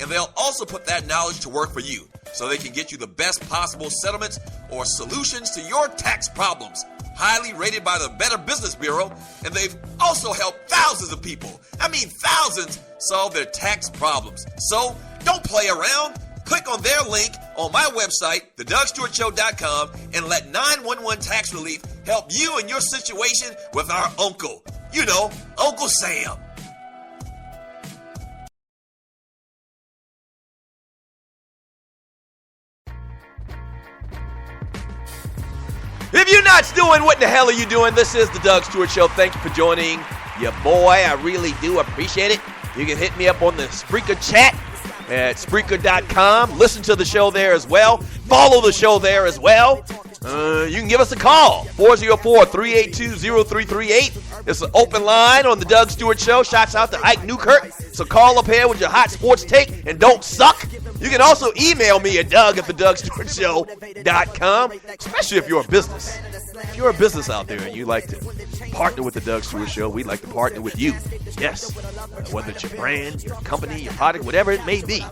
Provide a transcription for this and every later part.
and they'll also put that knowledge to work for you so they can get you the best possible settlements or solutions to your tax problems. Highly rated by the Better Business Bureau, and they've also helped thousands of people, thousands, solve their tax problems. So don't play around. Click on their link on my website, thedougstewartshow.com, and let 911 Tax Relief help you in your situation with our uncle. You know, Uncle Sam. If you're not doing, what the hell are you doing? This is the Doug Stewart Show. Thank you for joining your boy. I really do appreciate it. You can hit me up on the Spreaker chat at Spreaker.com. Listen to the show there as well. Follow the show there as well. You can give us a call, 404-382-0338. It's an open line on the Doug Stewart Show. Shouts out to Ike Newkirk. So call up here with your hot sports take and don't suck. You can also email me at Doug@thedougstewartshow.com, especially if you're a business. If you're a business out there and you like to partner with the Doug Stewart Show, we'd like to partner with you. Yes, whether it's your brand, your company, your product, whatever it may be.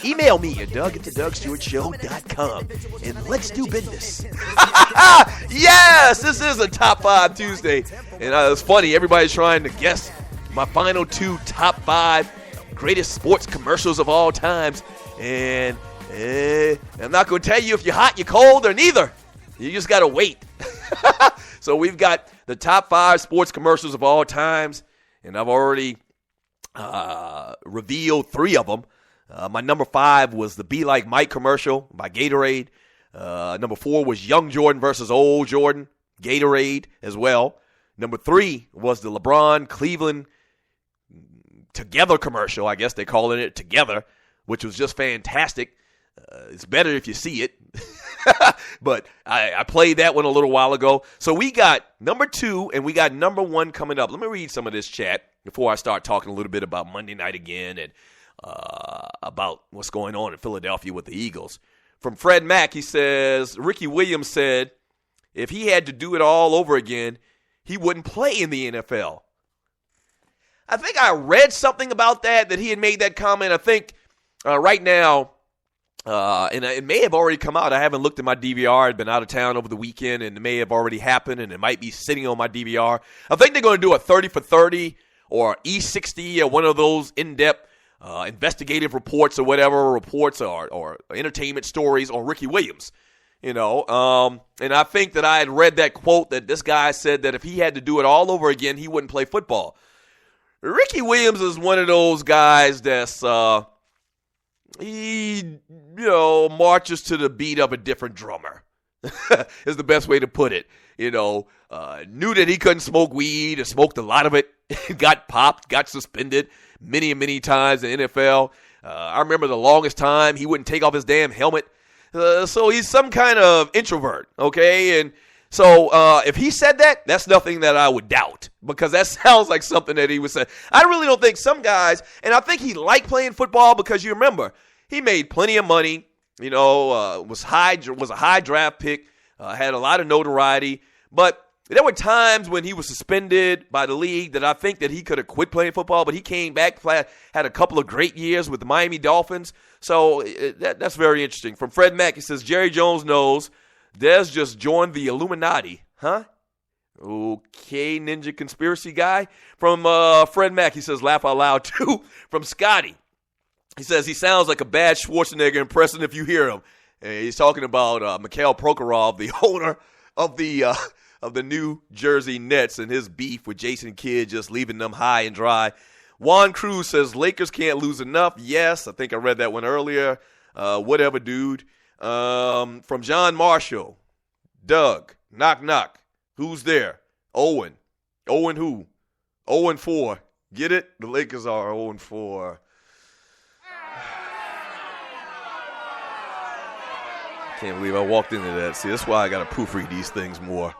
Email me at Doug@thedougstewartshow.com and let's do business. Yes, this is a Top 5 Tuesday. And it's funny, everybody's trying to guess my final 2 top 5 greatest sports commercials of all times. And I'm not going to tell you if you're hot, you're cold, or neither. You just got to wait. So we've got the top 5 sports commercials of all times, and I've already revealed 3 of them. My number 5 was the Be Like Mike commercial by Gatorade. Number 4 was Young Jordan versus Old Jordan, Gatorade as well. Number 3 was the LeBron Cleveland Together commercial. I guess they're calling it Together, which was just fantastic. It's better if you see it. But I played that one a little while ago. So we got number 2 and we got number 1 coming up. Let me read some of this chat before I start talking a little bit about Monday night again and about what's going on in Philadelphia with the Eagles. From Fred Mack, he says, Ricky Williams said if he had to do it all over again, he wouldn't play in the NFL. I think I read something about that he had made that comment. I think right now, and it may have already come out. I haven't looked at my DVR. I've been out of town over the weekend, and it may have already happened, and it might be sitting on my DVR. I think they're going to do a 30 for 30 or E60 or one of those in-depth investigative reports or whatever, reports or entertainment stories on Ricky Williams. And I think that I had read that quote that this guy said that if he had to do it all over again, he wouldn't play football. Ricky Williams is one of those guys that's he marches to the beat of a different drummer. Is the best way to put it. Knew that he couldn't smoke weed and smoked a lot of it. Got popped, got suspended many times in the NFL. I remember the longest time he wouldn't take off his damn helmet. So he's some kind of introvert, okay? And so if he said that, that's nothing that I would doubt because that sounds like something that he would say. I really don't think some guys, and I think he liked playing football because you remember, he made plenty of money, was a high draft pick, had a lot of notoriety, but there were times when he was suspended by the league that I think that he could have quit playing football, but he came back, had a couple of great years with the Miami Dolphins. So that's very interesting. From Fred Mack, he says, Jerry Jones knows Dez just joined the Illuminati. Huh? Okay, Ninja Conspiracy guy. From Fred Mack, he says, laugh out loud too. From Scotty, he says, he sounds like a bad Schwarzenegger impression if you hear him. And he's talking about Mikhail Prokhorov, the owner of the New Jersey Nets and his beef with Jason Kidd, just leaving them high and dry. Juan Cruz says, Lakers can't lose enough. Yes, I think I read that one earlier. Whatever, dude. From John Marshall, Doug, knock, knock. Who's there? Owen. Owen who? 0-4. Get it? The Lakers are 0-4. Can't believe I walked into that. See, that's why I got to proofread these things more.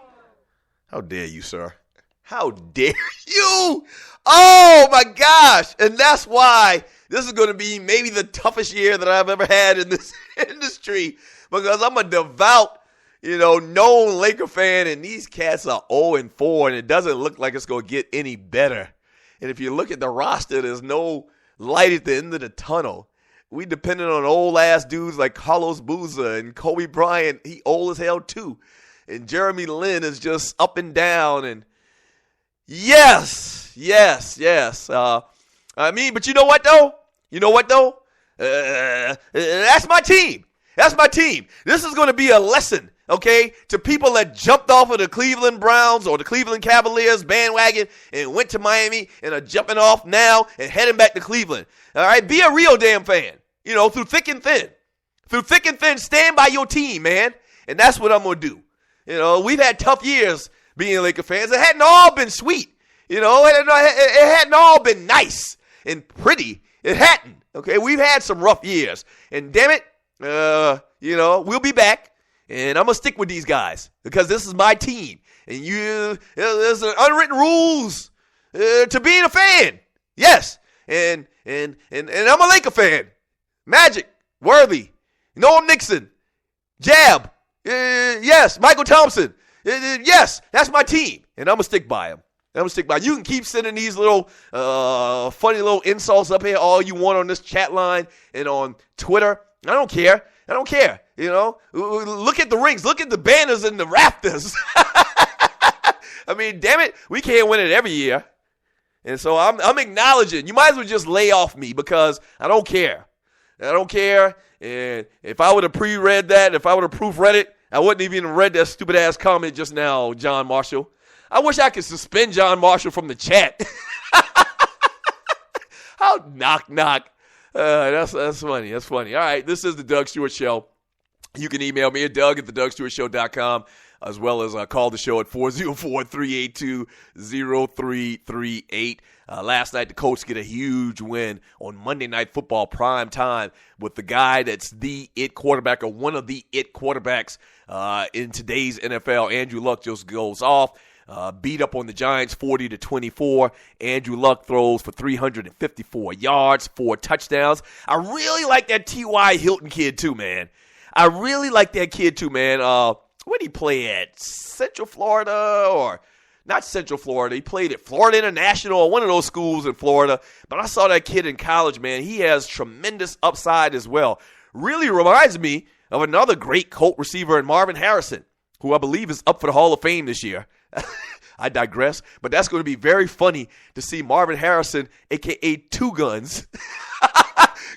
How dare you, sir? How dare you? Oh, my gosh. And that's why this is going to be maybe the toughest year that I've ever had in this industry because I'm a devout, known Laker fan, and these cats are 0-4, and it doesn't look like it's going to get any better. And if you look at the roster, there's no light at the end of the tunnel. we depended on old-ass dudes like Carlos Boozer and Kobe Bryant. He old as hell, too. And Jeremy Lin is just up and down. And yes. But you know what, though? That's my team. This is going to be a lesson, okay, to people that jumped off of the Cleveland Browns or the Cleveland Cavaliers bandwagon and went to Miami and are jumping off now and heading back to Cleveland. All right, be a real damn fan, through thick and thin. Through thick and thin, stand by your team, man. And that's what I'm going to do. We've had tough years being Laker fans. It hadn't all been sweet. It hadn't all been nice and pretty. It hadn't. Okay, we've had some rough years. And damn it, we'll be back. And I'm going to stick with these guys because this is my team. And there's unwritten rules to being a fan. Yes. And I'm a Laker fan. Magic, Worthy, Noam Nixon, Jab. Yes, Michael Thompson. Yes, that's my team. And I'm going to stick by him. You can keep sending these little funny little insults up here all you want on this chat line and on Twitter. I don't care. Look at the rings. Look at the banners and the rafters. I mean, damn it, we can't win it every year. And so I'm acknowledging. You might as well just lay off me because I don't care. And if I would have pre-read that, if I would have proofread it, I wouldn't even read that stupid-ass comment just now, John Marshall. I wish I could suspend John Marshall from the chat. How knock. That's funny. That's funny. All right, this is the Doug Stewart Show. You can email me at doug@thedougstewartshow.com, as well as call the show at 404-382-0338. Last night, the Colts get a huge win on Monday Night Football prime time with the guy that's the it quarterback or one of the it quarterbacks in today's NFL. Andrew Luck just goes off. Beat up on the Giants 40-24. Andrew Luck throws for 354 yards, 4 touchdowns. I really like that T.Y. Hilton kid too, man. Where did he play at? Central Florida or not Central Florida? He played at Florida International or one of those schools in Florida. But I saw that kid in college, man. He has tremendous upside as well. Really reminds me of another great Colt receiver in Marvin Harrison, who I believe is up for the Hall of Fame this year. I digress, but that's going to be very funny to see Marvin Harrison, a.k.a. Two Guns,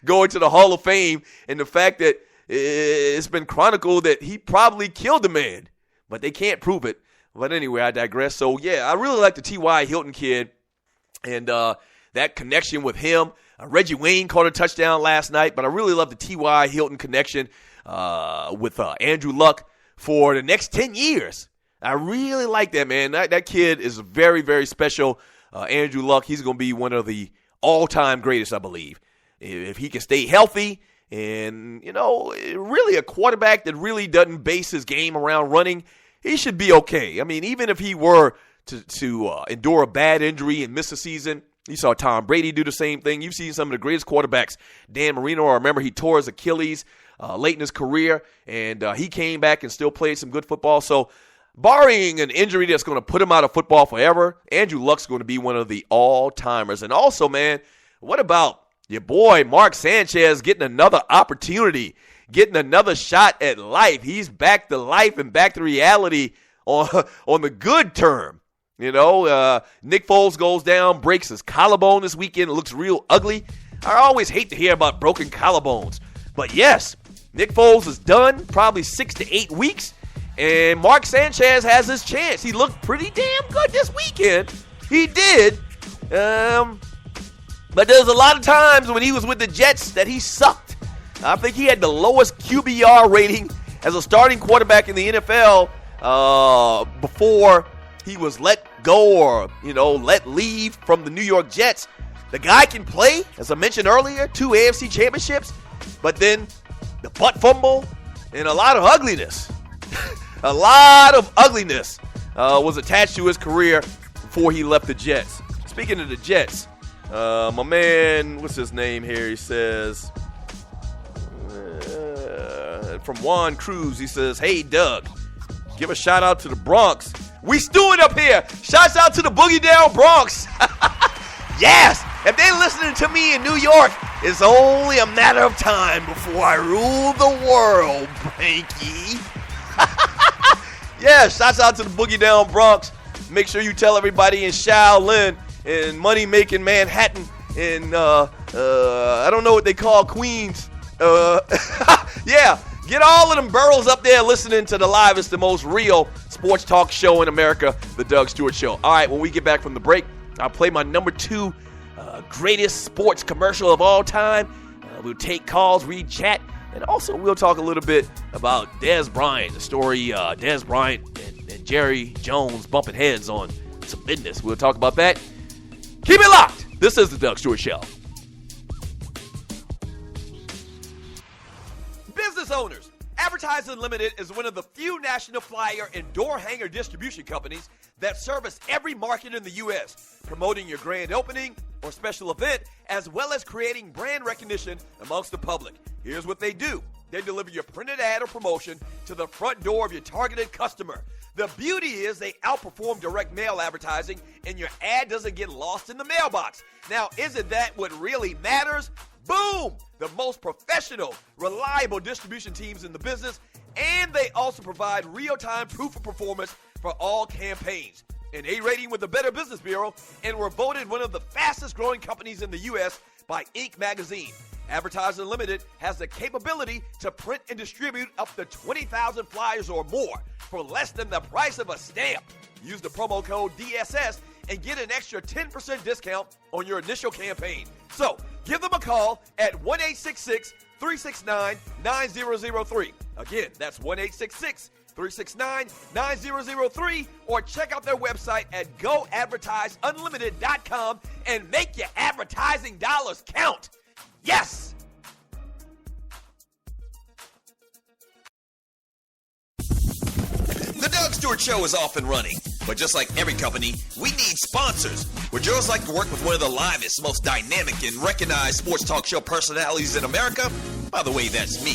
going to the Hall of Fame, and the fact that it's been chronicled that he probably killed the man, but they can't prove it. But anyway, I digress. So, yeah, I really like the T.Y. Hilton kid and that connection with him. Reggie Wayne caught a touchdown last night, but I really love the T.Y. Hilton connection with Andrew Luck for the next 10 years. I really like that, man. That kid is very, very special. Andrew Luck, he's going to be one of the all-time greatest, I believe. If he can stay healthy and, really a quarterback that really doesn't base his game around running, he should be okay. I mean, even if he were to endure a bad injury and miss a season, you saw Tom Brady do the same thing. You've seen some of the greatest quarterbacks. Dan Marino, I remember he tore his Achilles late in his career, and he came back and still played some good football. So, barring an injury that's going to put him out of football forever, Andrew Luck's going to be one of the all-timers. And also, man, what about your boy Mark Sanchez getting another opportunity, getting another shot at life? He's back to life and back to reality on the good term. Nick Foles goes down, breaks his collarbone this weekend. It looks real ugly. I always hate to hear about broken collarbones. But yes, Nick Foles is done, probably 6 to 8 weeks. And Mark Sanchez has his chance. He looked pretty damn good this weekend. He did. But there's a lot of times when he was with the Jets that he sucked. I think he had the lowest QBR rating as a starting quarterback in the NFL before he was let go or, let leave from the New York Jets. The guy can play, as I mentioned earlier, 2 AFC championships, but then the butt fumble and a lot of ugliness. A lot of ugliness was attached to his career before he left the Jets. Speaking of the Jets, my man, what's his name here? He says, from Juan Cruz, he says, "Hey, Doug, give a shout out to the Bronx. We stewing up here. Shouts out to the Boogie Down Bronx." Yes, if they're listening to me in New York, It's only a matter of time before I rule the world, Banky. Yeah, shouts out to the Boogie Down Bronx. Make sure you tell everybody in Shaolin and money-making Manhattan and I don't know what they call Queens. Yeah, get all of them boroughs up there listening to the livest, the most real sports talk show in America, The Doug Stewart Show. All right, when we get back from the break, I'll play my number 2 greatest sports commercial of all time. We'll take calls, read chat, and also we'll talk a little bit about Dez Bryant, the story Dez Bryant and Jerry Jones bumping heads on some business. We'll talk about that. Keep it locked. This is The Doug Stewart Show. Business owners, Advertising Unlimited is one of the few national flyer and door hanger distribution companies that service every market in the U.S., promoting your grand opening or special event, as well as creating brand recognition amongst the public. Here's what they do. They deliver your printed ad or promotion to the front door of your targeted customer. The beauty is they outperform direct mail advertising, and your ad doesn't get lost in the mailbox. Now, isn't that what really matters? Boom! The most professional, reliable distribution teams in the business, and they also provide real-time proof of performance for all campaigns. An A rating with the Better Business Bureau, and were voted one of the fastest-growing companies in the U.S. by Inc. magazine. Advertising Unlimited has the capability to print and distribute up to 20,000 flyers or more for less than the price of a stamp. Use the promo code DSS and get an extra 10% discount on your initial campaign. So, give them a call at 1-866-369-9003. Again, that's 1-866-369-9003, or check out their website at goadvertiseunlimited.com and make your advertising dollars count. Yes! The Doug Stewart Show is off and running, but just like every company, we need sponsors. Would yours like to work with one of the livest, most dynamic, and recognized sports talk show personalities in America? By the way, that's me.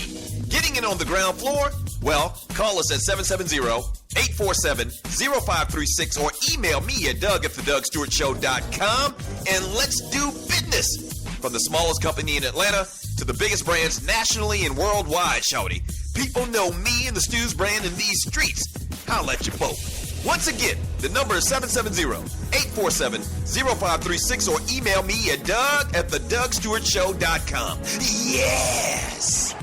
Getting in on the ground floor? Well, call us at 770-847-0536 or email me at doug@thedugstewartshow.com and let's do business. From the smallest company in Atlanta to the biggest brands nationally and worldwide, shawty. People know me and the Stews brand in these streets. Holla at you both. Once again, the number is 770-847-0536 or email me at doug@thedugstewartshow.com. Yes!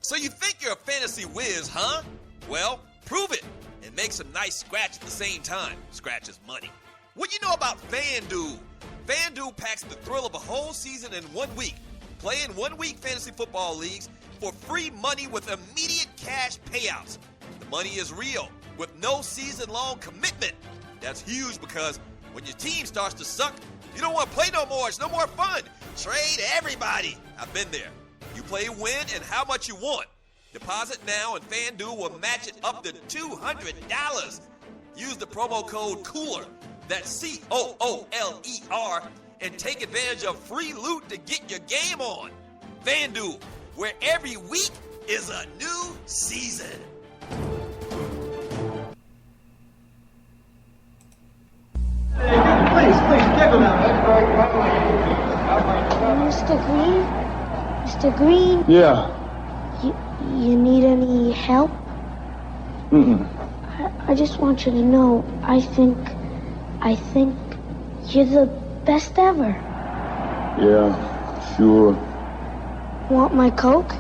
So you think you're a fantasy whiz, huh? Well, prove it and make some nice scratch at the same time. Scratch is money. What do you know about FanDuel? FanDuel packs the thrill of a whole season in 1 week. Play in 1 week fantasy football leagues for free money with immediate cash payouts. The money is real with no season-long commitment. That's huge because when your team starts to suck, you don't want to play no more. It's no more fun. Trade everybody. I've been there. You play win and how much you want. Deposit now and FanDuel will match it up to $200. Use the promo code COOLER. That's COOLER, and take advantage of free loot to get your game on. FanDuel, where every week is a new season. Please, give him out. Mr. Green? Mr. Green? Yeah. You need any help? I just want you to know, I think you're the best ever. Yeah, sure. Want my Coke?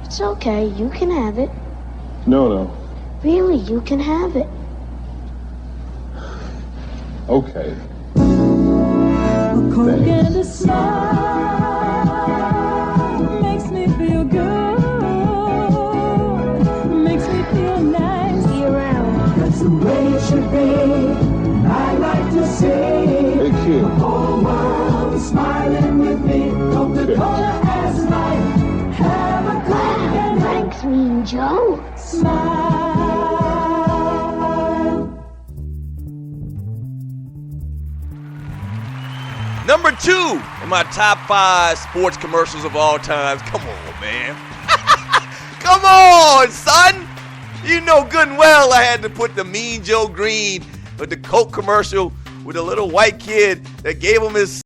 It's okay, you can have it. No. Really, you can have it. Okay. A Coke and a smile makes me feel good, makes me feel nice. Be around. That's the way it should be. I like to say, Hey, kid. the whole world is smiling with me. Coca-Cola as life. Have a Coke and Thanks, Mean Joe. smile. Number 2 in my top 5 sports commercials of all times. Come on, man. Come on, son. You know good and well I had to put the Mean Joe Green with the Coke commercial with a little white kid that gave him his